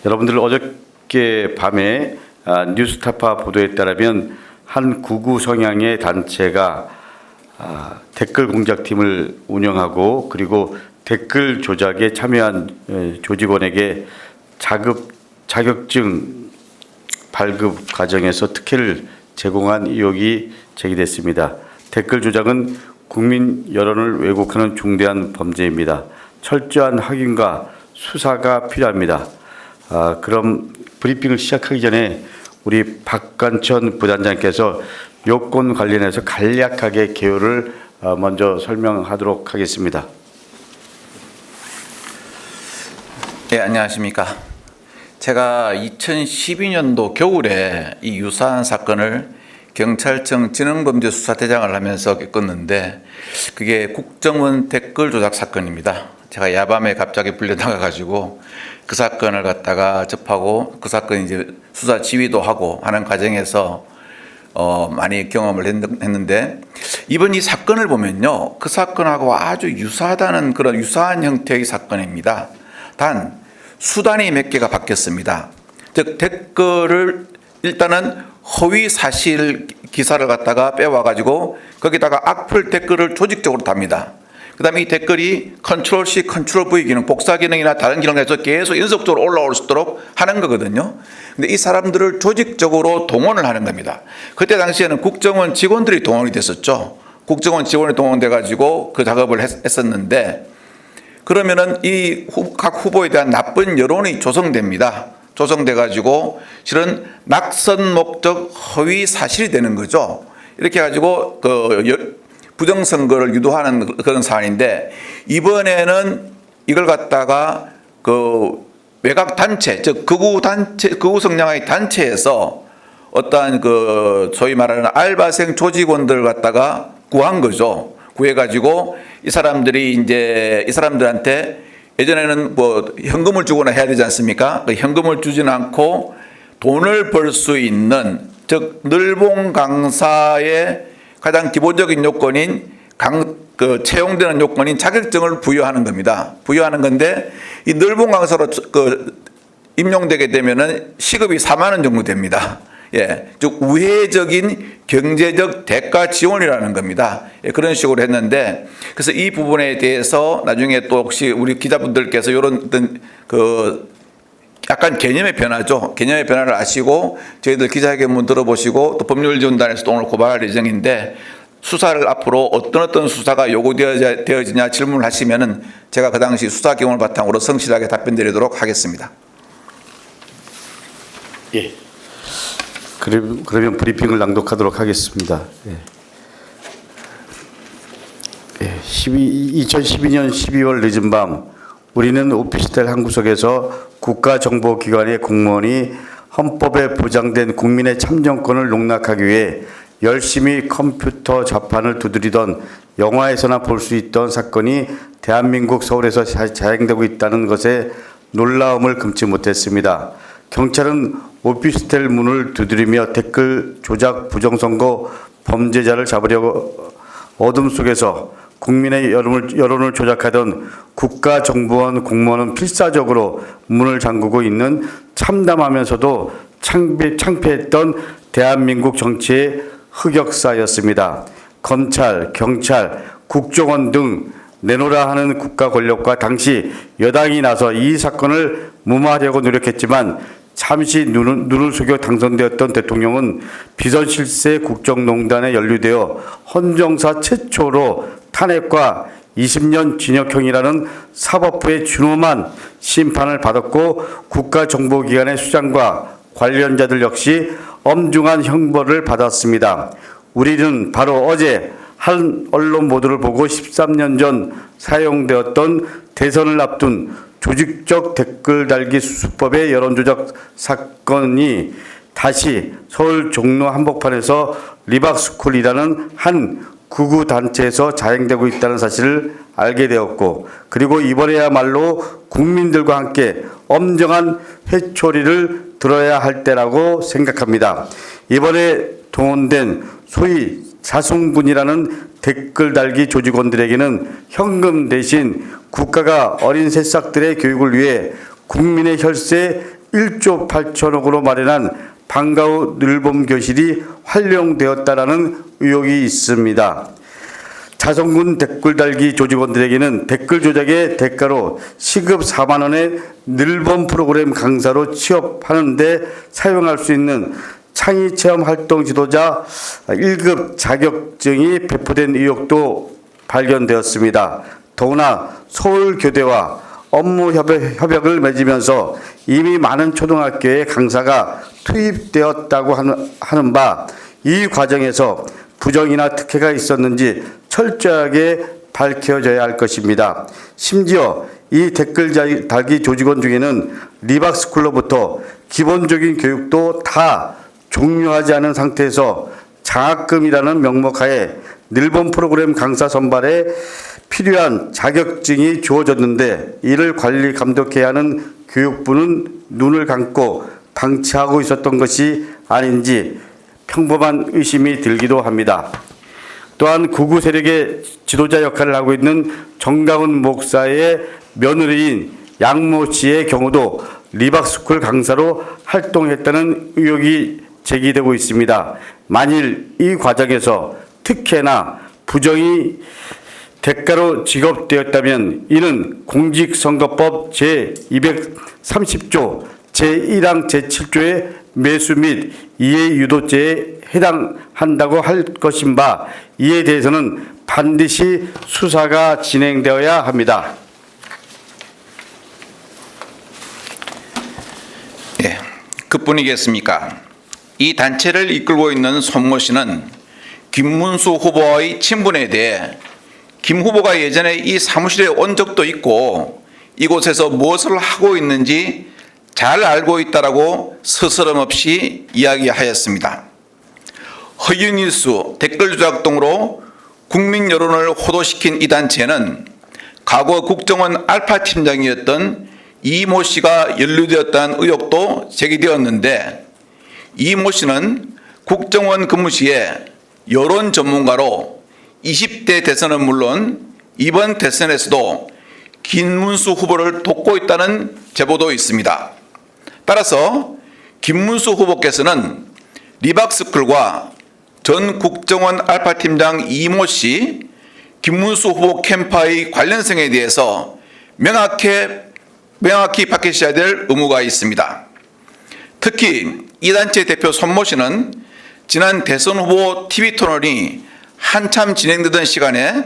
여러분들 어저께 밤에 뉴스타파 보도에 따르면 한 극우 성향의 단체가 댓글 공작팀을 운영하고 그리고 댓글 조작에 참여한 조직원에게 자격증 발급 과정에서 특혜를 제공한 의혹이 제기됐습니다. 댓글 조작은 국민 여론을 왜곡하는 중대한 범죄입니다. 철저한 확인과 수사가 필요합니다. 그럼 브리핑을 시작하기 전에 우리 박관천 부단장께서 요건 관련해서 간략하게 개요를 먼저 설명하도록 하겠습니다. 네, 안녕하십니까. 제가 2012년도 겨울에 이 유사한 사건을 경찰청 지능범죄수사대장을 하면서 겪었는데 그게 국정원 댓글 조작 사건입니다. 제가 야밤에 갑자기 불려나가가지고 그 사건을 갖다가 접하고 그 사건 이제 수사 지휘도 하고 하는 과정에서 많이 경험을 했는데 이번 이 사건을 보면요. 그 사건하고 아주 유사하다는 그런 유사한 형태의 사건입니다. 단 수단이 몇 개가 바뀌었습니다. 즉 댓글을 일단은 허위 사실 기사를 갖다가 빼와가지고 거기다가 악플 댓글을 조직적으로 답니다. 그 다음에 이 댓글이 컨트롤 C, 컨트롤 V 기능, 복사 기능이나 다른 기능을 해서 계속 연속적으로 올라올 수 있도록 하는 거거든요. 근데 이 사람들을 조직적으로 동원을 하는 겁니다. 그때 당시에는 국정원 직원들이 동원이 됐었죠. 국정원 직원이 동원돼가지고 그 작업을 했었는데 그러면은 이 각 후보에 대한 나쁜 여론이 조성됩니다. 조성돼가지고 실은 낙선 목적 허위 사실이 되는 거죠. 이렇게 해가지고 부정선거를 유도하는 그런 사안인데 이번에는 이걸 갖다가 그 외곽 단체, 즉 극우 성향의 단체에서 어떠한 그 소위 말하는 알바생 조직원들 갖다가 구한 거죠. 구해가지고 이 사람들한테 예전에는 뭐 현금을 주거나 해야 되지 않습니까? 그 현금을 주지는 않고 돈을 벌 수 있는 즉 늘봉 강사의 가장 기본적인 요건인 채용되는 요건인 자격증을 부여하는 겁니다. 부여하는 건데 이 늘봉 강사로 임용되게 되면은 시급이 4만 원 정도 됩니다. 예, 즉 우회적인 경제적 대가 지원이라는 겁니다. 예, 그런 식으로 했는데 그래서 이 부분에 대해서 나중에 또 혹시 우리 기자분들께서 이런 어떤 약간 개념의 변화죠. 개념의 변화를 아시고 저희들 기자회견문 들어보시고 또 법률지원단에서 또 오늘 고발할 예정인데 수사를 앞으로 어떤 수사가 요구되어지냐 질문을 하시면은 제가 그 당시 수사 경험을 바탕으로 성실하게 답변드리도록 하겠습니다. 예. 그러면 브리핑을 낭독하도록 하겠습니다. 예. 2012년 12월 늦은 밤 우리는 오피스텔 한 구석에서 국가정보기관의 공무원이 헌법에 보장된 국민의 참정권을 농락하기 위해 열심히 컴퓨터 좌판을 두드리던 영화에서나 볼 수 있던 사건이 대한민국 서울에서 자행되고 있다는 것에 놀라움을 금치 못했습니다. 경찰은 오피스텔 문을 두드리며 댓글 조작 부정선거 범죄자를 잡으려고 어둠 속에서 국민의 여론을 조작하던 국가정보원 공무원은 필사적으로 문을 잠그고 있는 참담하면서도 창피했던 대한민국 정치의 흑역사였습니다. 검찰, 경찰, 국정원 등 내놓으라 하는 국가 권력과 당시 여당이 나서 이 사건을 무마하려고 노력했지만 잠시 눈을 속여 당선되었던 대통령은 비선실세 국정농단에 연루되어 헌정사 최초로 탄핵과 20년 징역형이라는 사법부의 준엄한 심판을 받았고 국가정보기관의 수장과 관련자들 역시 엄중한 형벌을 받았습니다. 우리는 바로 어제 한 언론 보도를 보고 13년 전 사용되었던 대선을 앞둔 조직적 댓글 달기 수수법의 여론조작 사건이 다시 서울 종로 한복판에서 리박스쿨이라는 한 극우 단체에서 자행되고 있다는 사실을 알게 되었고 그리고 이번에야말로 국민들과 함께 엄정한 회초리를 들어야 할 때라고 생각합니다. 이번에 동원된 소위 자성군이라는 댓글 달기 조직원들에게는 현금 대신 국가가 어린 새싹들의 교육을 위해 국민의 혈세 1조 8천억으로 마련한 방과후 늘봄교실이 활용되었다라는 의혹이 있습니다. 자성군 댓글 달기 조직원들에게는 댓글 조작의 대가로 시급 4만 원의 늘봄 프로그램 강사로 취업하는데 사용할 수 있는 창의체험 활동 지도자 1급 자격증이 배포된 의혹도 발견되었습니다. 더구나 서울교대와 업무 협약을 맺으면서 이미 많은 초등학교에 강사가 투입되었다고 하는 바 이 과정에서 부정이나 특혜가 있었는지 철저하게 밝혀져야 할 것입니다. 심지어 이 댓글 달기 조직원 중에는 리박스쿨로부터 기본적인 교육도 다 종료하지 않은 상태에서 장학금이라는 명목하에 늘봄 프로그램 강사 선발에 필요한 자격증이 주어졌는데 이를 관리 감독해야 하는 교육부는 눈을 감고 방치하고 있었던 것이 아닌지 평범한 의심이 들기도 합니다. 또한 극우 세력의 지도자 역할을 하고 있는 정강훈 목사의 며느리인 양모 씨의 경우도 리박스쿨 강사로 활동했다는 의혹이 제기되고 있습니다. 만일 이 과정에서 특혜나 부정이 대가로 지급되었다면 이는 공직선거법 제230조 제1항 제7조의 매수 및 이해유도죄에 해당한다고 할 것인 바 이에 대해서는 반드시 수사가 진행되어야 합니다. 예, 그뿐이겠습니까? 이 단체를 이끌고 있는 손모 씨는 김문수 후보와의 친분에 대해 김 후보가 예전에 이 사무실에 온 적도 있고 이곳에서 무엇을 하고 있는지 잘 알고 있다라고 스스럼 없이 이야기하였습니다. 허위뉴스, 댓글 조작 등으로 국민 여론을 호도시킨 이 단체는 과거 국정원 알파 팀장이었던 이모 씨가 연루되었다는 의혹도 제기되었는데 이모 씨는 국정원 근무 시에 여론 전문가로 20대 대선은 물론 이번 대선에서도 김문수 후보를 돕고 있다는 제보도 있습니다. 따라서 김문수 후보께서는 리박스쿨과 전 국정원 알파 팀장 이모 씨, 김문수 후보 캠프의 관련성에 대해서 명확히 밝히셔야 될 의무가 있습니다. 특히 이 단체 대표 손모 씨는 지난 대선 후보 TV 토론이 한참 진행되던 시간에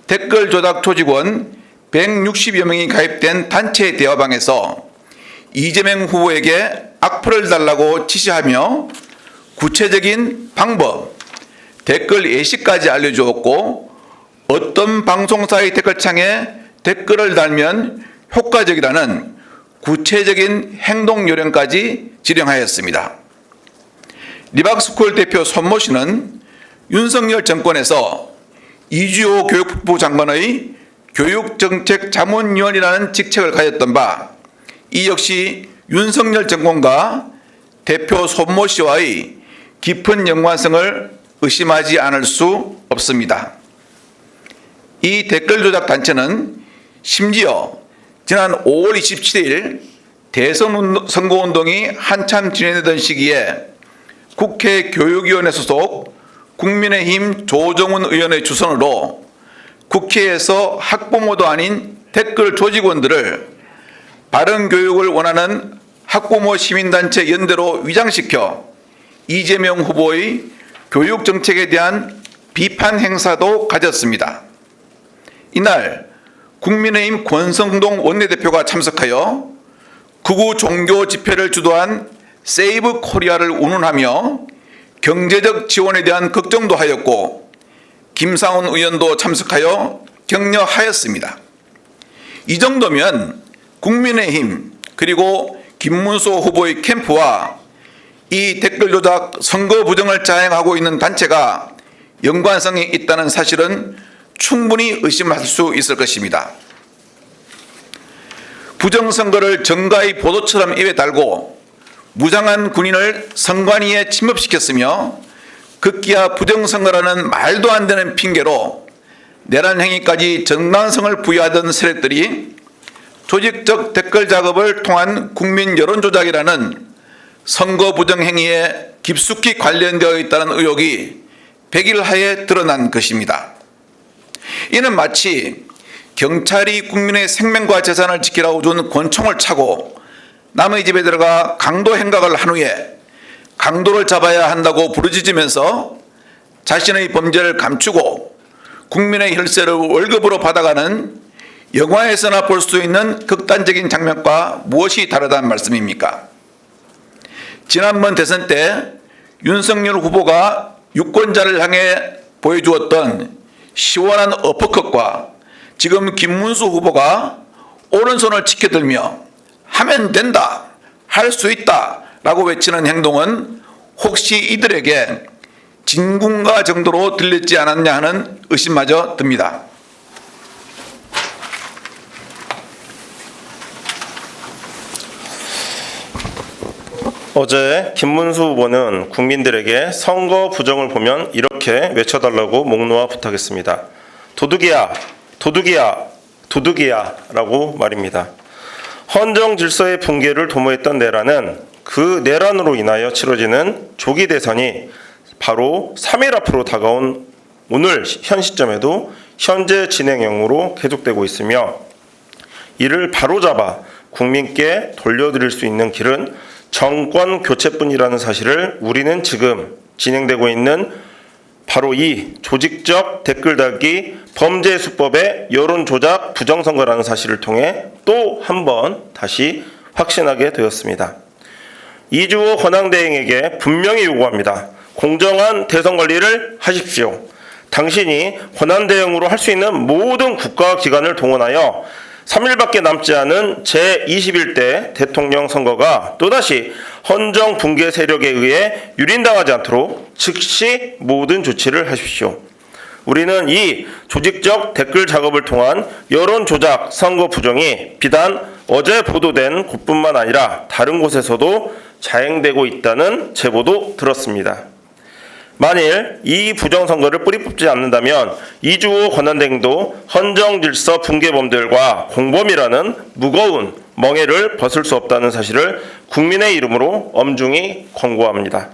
댓글 조작 조직원 160여 명이 가입된 단체 대화방에서 이재명 후보에게 악플을 달라고 지시하며 구체적인 방법, 댓글 예시까지 알려주었고 어떤 방송사의 댓글창에 댓글을 달면 효과적이라는 구체적인 행동 요령까지 지령하였습니다. 리박스쿨 대표 손모 씨는 윤석열 정권에서 이주호 교육부 장관의 교육정책자문위원이라는 직책을 가졌던 바 이 역시 윤석열 정권과 대표 손모 씨와의 깊은 연관성을 의심하지 않을 수 없습니다. 이 댓글 조작 단체는 심지어 지난 5월 27일 대선 선거운동이 한참 진행되던 시기에 국회 교육위원회 소속 국민의힘 조정훈 의원의 주선으로 국회에서 학부모도 아닌 댓글 조직원들을 바른교육을 원하는 학부모 시민단체 연대로 위장시켜 이재명 후보의 교육정책에 대한 비판 행사도 가졌습니다. 이날 국민의힘 권성동 원내대표가 참석하여 극우 종교 집회를 주도한 세이브 코리아를 운운하며 경제적 지원에 대한 걱정도 하였고 김상훈 의원도 참석하여 격려하였습니다. 이 정도면 국민의힘 그리고 김문수 후보의 캠프와 이 댓글 조작 선거 부정을 자행하고 있는 단체가 연관성이 있다는 사실은 충분히 의심할 수 있을 것입니다. 부정선거를 정가의 보도처럼 입에 달고 무장한 군인을 선관위에 침입시켰으며 급기야 부정선거라는 말도 안 되는 핑계로 내란 행위까지 정당성을 부여하던 세력들이 조직적 댓글 작업을 통한 국민 여론 조작이라는 선거 부정 행위에 깊숙이 관련되어 있다는 의혹이 백일하에 드러난 것입니다. 이는 마치 경찰이 국민의 생명과 재산을 지키라고 준 권총을 차고 남의 집에 들어가 강도 행각을 한 후에 강도를 잡아야 한다고 부르짖으면서 자신의 범죄를 감추고 국민의 혈세를 월급으로 받아가는 영화에서나 볼 수 있는 극단적인 장면과 무엇이 다르다는 말씀입니까? 지난번 대선 때 윤석열 후보가 유권자를 향해 보여주었던 시원한 어퍼컷과 지금 김문수 후보가 오른손을 치켜들며 하면 된다, 할 수 있다 라고 외치는 행동은 혹시 이들에게 진군가 정도로 들렸지 않았냐 하는 의심마저 듭니다. 어제 김문수 후보는 국민들에게 선거 부정을 보면 이렇게 외쳐달라고 목 놓아 부탁했습니다. 도둑이야, 도둑이야, 도둑이야 라고 말입니다. 헌정 질서의 붕괴를 도모했던 내란은 그 내란으로 인하여 치러지는 조기 대선이 바로 3일 앞으로 다가온 오늘 현 시점에도 현재 진행형으로 계속되고 있으며 이를 바로잡아 국민께 돌려드릴 수 있는 길은 정권 교체뿐이라는 사실을 우리는 지금 진행되고 있는 바로 이 조직적 댓글 달기 범죄 수법의 여론 조작 부정선거라는 사실을 통해 또 한 번 다시 확신하게 되었습니다. 이주호 권한대행에게 분명히 요구합니다. 공정한 대선 관리를 하십시오. 당신이 권한대행으로 할 수 있는 모든 국가기관을 동원하여 3일밖에 남지 않은 제21대 대통령 선거가 또다시 헌정 붕괴 세력에 의해 유린당하지 않도록 즉시 모든 조치를 하십시오. 우리는 이 조직적 댓글 작업을 통한 여론 조작 선거 부정이 비단 어제 보도된 곳뿐만 아니라 다른 곳에서도 자행되고 있다는 제보도 들었습니다. 만일 이 부정선거를 뿌리 뽑지 않는다면 이주호 권한대행도 헌정질서 붕괴범들과 공범이라는 무거운 멍에를 벗을 수 없다는 사실을 국민의 이름으로 엄중히 권고합니다.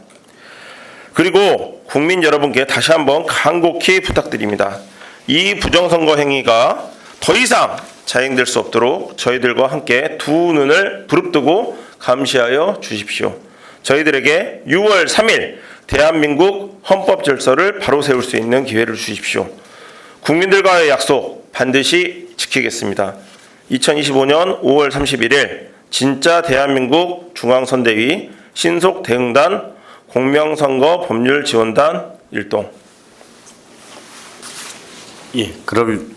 그리고 국민 여러분께 다시 한번 간곡히 부탁드립니다. 이 부정선거 행위가 더 이상 자행될 수 없도록 저희들과 함께 두 눈을 부릅뜨고 감시하여 주십시오. 저희들에게 6월 3일 대한민국 헌법 질서를 바로 세울 수 있는 기회를 주십시오. 국민들과의 약속 반드시 지키겠습니다. 2025년 5월 31일 진짜 대한민국 중앙선대위 신속대응단 공명선거 법률지원단 일동. 예, 그럼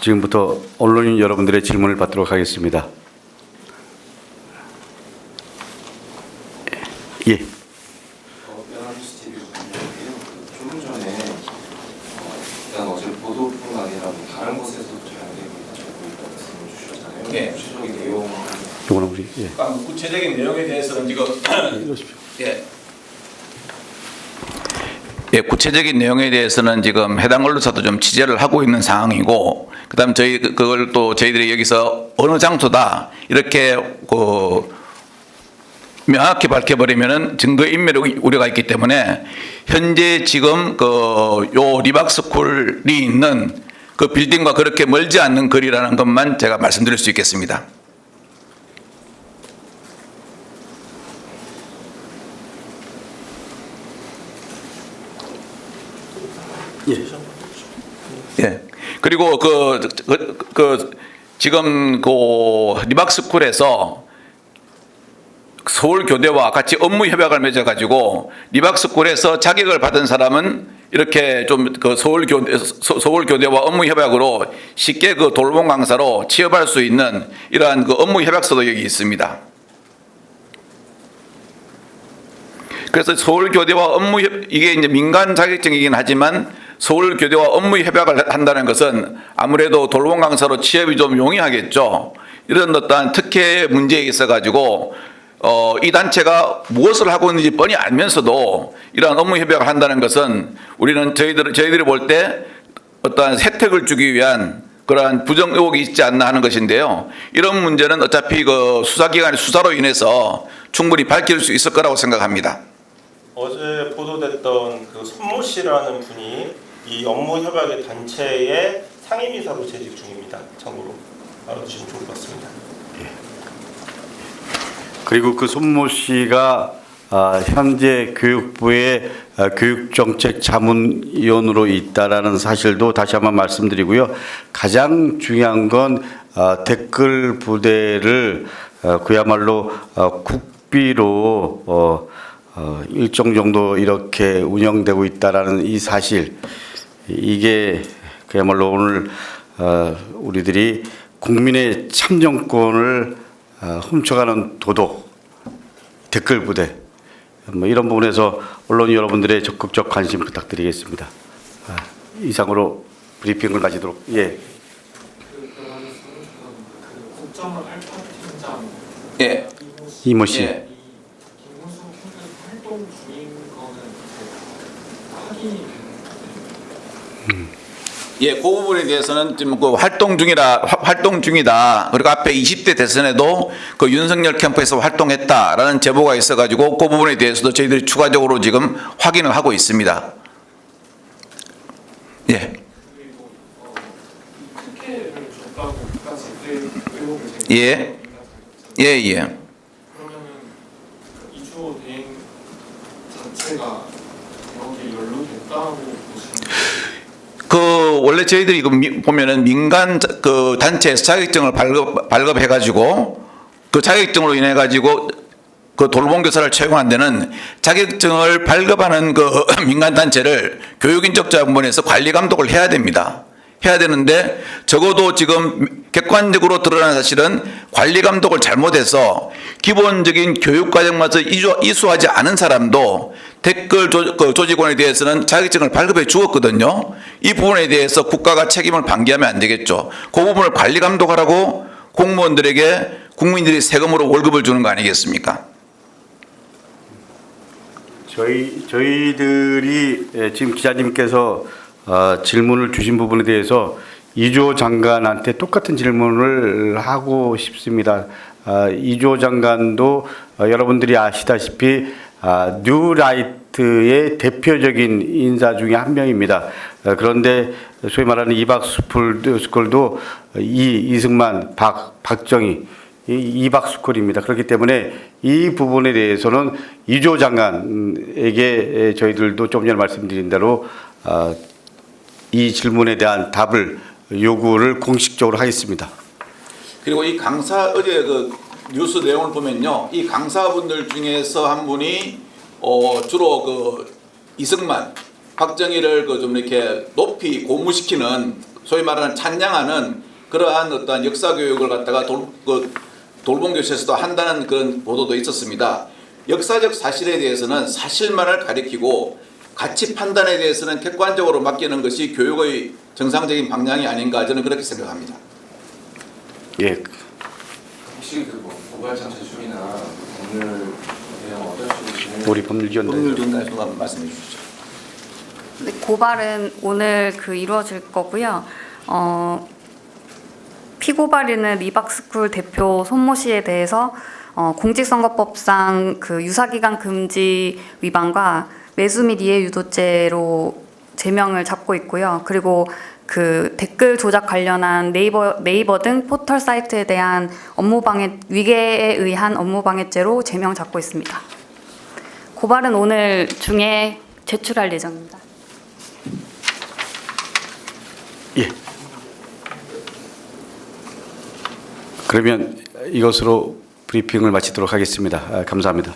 지금부터 언론인 여러분들의 질문을 받도록 하겠습니다. 예. 조금 전에 일단 어제 보도뿐 아니라 다른 곳에서도 자연되고 있다고 말씀을 주셨잖아요. 예. 구체적인 내용. 이거는 우리 예. 구체적인 내용에 대해서는 지금 이러십시오. 구체적인 내용에 대해서는 지금 해당 언론사도 좀 취재를 하고 있는 상황이고, 그다음 그걸 또 저희들이 여기서 어느 장소다 이렇게 명확히 밝혀버리면은 증거 인멸 우려가 있기 때문에 현재 지금 요 리박스쿨이 있는 그 빌딩과 그렇게 멀지 않는 거리라는 것만 제가 말씀드릴 수 있겠습니다. 예. 그리고 지금 리박스쿨에서 서울교대와 같이 업무 협약을 맺어가지고 리박스쿨에서 자격을 받은 사람은 이렇게 좀 서울교대와 업무 협약으로 쉽게 돌봄 강사로 취업할 수 있는 이러한 업무 협약서도 여기 있습니다. 그래서 서울교대와 이게 이제 민간 자격증이긴 하지만 서울교대와 업무 협약을 한다는 것은 아무래도 돌봄 강사로 취업이 좀 용이하겠죠. 이런 어떠한 특혜 문제에 있어가지고 이 단체가 무엇을 하고 있는지 뻔히 알면서도 이러한 업무 협약을 한다는 것은 우리는 저희들이 볼 때 어떠한 혜택을 주기 위한 그러한 부정 의혹이 있지 않나 하는 것인데요. 이런 문제는 어차피 그 수사기관의 수사로 인해서 충분히 밝힐 수 있을 거라고 생각합니다. 어제 보도됐던 그 손모 씨라는 분이 이 업무 협약의 단체의 상임이사로 재직 중입니다. 참고로 알아두시면 좋을 것 같습니다. 그리고 그 손모 씨가 현재 교육부의 교육정책자문위원으로 있다라는 사실도 다시 한번 말씀드리고요. 가장 중요한 건 댓글 부대를 그야말로 국비로 일정 정도 이렇게 운영되고 있다라는 이 사실, 이게 그야말로 오늘 우리들이 국민의 참정권을 훔쳐가는 도덕, 댓글 부대, 뭐 이런 부분에서 언론 여러분들의 적극적 관심 부탁드리겠습니다. 이상으로 브리핑을 마치도록. 예. 국정원 알파 팀장 예. 이모 씨. 예. 김문수 캠프에서 활동 중인 거는 확인이 되는 예, 그 부분에 대해서는 지금 그 활동 중이다. 그리고 앞에 20대 대선에도 그 윤석열 캠프에서 활동했다라는 제보가 있어가지고 그 부분에 대해서도 저희들이 추가적으로 지금 확인을 하고 있습니다. 예. 그리고 특혜를 줬다고까지 의혹을 예. 예, 예. 그러면은 이주호 대행 자체가 여기에 연루됐다고 보시는 그 원래 저희들이 보면은 민간 그 단체에서 자격증을 발급해가지고 그 자격증으로 인해 가지고 그 돌봄교사를 채용한 데는 자격증을 발급하는 그 민간 단체를 교육인적자본부에서 관리 감독을 해야 됩니다. 해야 되는데 적어도 지금 객관적으로 드러난 사실은 관리 감독을 잘못해서 기본적인 교육 과정마저 이수하지 않은 사람도 댓글 조직원에 대해서는 자격증을 발급해 주었거든요. 이 부분에 대해서 국가가 책임을 방기하면 안 되겠죠. 그 부분을 관리 감독하라고 공무원들에게 국민들이 세금으로 월급을 주는 거 아니겠습니까? 저희들이 지금 기자님께서 질문을 주신 부분에 대해서 이주호 장관한테 똑같은 질문을 하고 싶습니다. 이주호 장관도 여러분들이 아시다시피 뉴라이트의 대표적인 인사 중에 한 명입니다. 그런데 소위 말하는 이박스쿨도 이승만, 박정희, 이박스쿨입니다. 그렇기 때문에 이 부분에 대해서는 이주호 장관에게 저희들도 좀 전에 말씀드린 대로 이 질문에 대한 답을 요구를 공식적으로 하겠습니다. 그리고 이 강사 어제 그 뉴스 내용을 보면요, 이 강사분들 중에서 한 분이 주로 그 이승만, 박정희를 그 좀 이렇게 높이 고무시키는 소위 말하는 찬양하는 그러한 어떤 역사 교육을 갖다가 돌봄교실에서도 한다는 그런 보도도 있었습니다. 역사적 사실에 대해서는 사실만을 가리키고 가치 판단에 대해서는 객관적으로 맡기는 것이 교육의 정상적인 방향이 아닌가 저는 그렇게 생각합니다. 예. 혹시 그뭐 고발장 제출이나 법률 대응 어떤 식으로 진행? 우리 법률위원장 말씀해 주시죠. 네, 고발은 오늘 이루어질 거고요. 피고발인은 리박스쿨 대표 손모 씨에 대해서 공직선거법상 유사기간 금지 위반과 매수 및 이해 유도죄로 제명을 잡고 있고요. 그리고 댓글 조작 관련한 네이버 등 포털 사이트에 대한 위계에 의한 업무방해죄로 제명 잡고 있습니다. 고발은 오늘 중에 제출할 예정입니다. 예. 그러면 이것으로 브리핑을 마치도록 하겠습니다. 감사합니다.